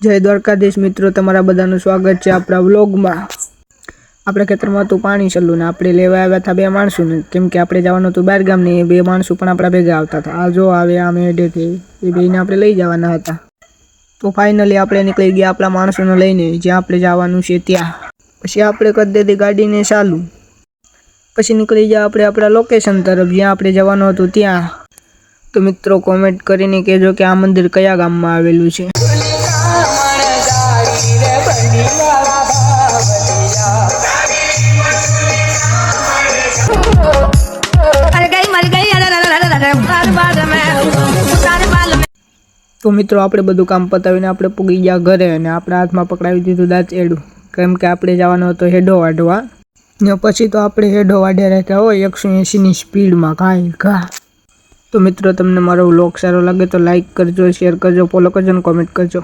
જય દ્વારકાધીશ મિત્રો, તમારા બધાનું સ્વાગત છે આપણા વ્લોગમાં। આપણે ખેતરમાં હતું પાણી ચાલુ ને આપણે લેવા આવ્યા હતા બે માણસોને, કેમ કે આપણે જવાનું હતું બહાર ગામ ને બે માણસો પણ આપણા ભેગા આવતા હતા। આ જો આવે આમ હેડેથી એ બેને આપણે લઈ જવાના હતા। તો ફાઇનલી આપણે નીકળી ગયા આપણા માણસોને લઈને જ્યાં આપણે જવાનું છે ત્યાં। પછી આપણે કરી દીધી ગાડીને ચાલુ, પછી નીકળી ગયા આપણે આપણા લોકેશન તરફ જ્યાં આપણે જવાનું હતું ત્યાં। તો મિત્રો કોમેન્ટ કરીને કહેજો કે આ મંદિર કયા ગામમાં આવેલું છે। તો મિત્રો આપણે બધું કામ પતાવીને આપણે પૂગી ગયા ઘરે અને આપણા હાથમાં પકડાવી દીધું દાંતેડું, કેમ કે આપણે જવાનો હતો હેડો વાઢવા ને પછી તો આપણે હેડો વાઢ્યા રહેતા હોય 180ની સ્પીડમાં કાંઈ ઘા। તો મિત્રો તમને મારો વ્લોગ સારો લાગે તો લાઈક કરજો, શેર કરજો, ફોલો કરજો અને કોમેન્ટ કરજો।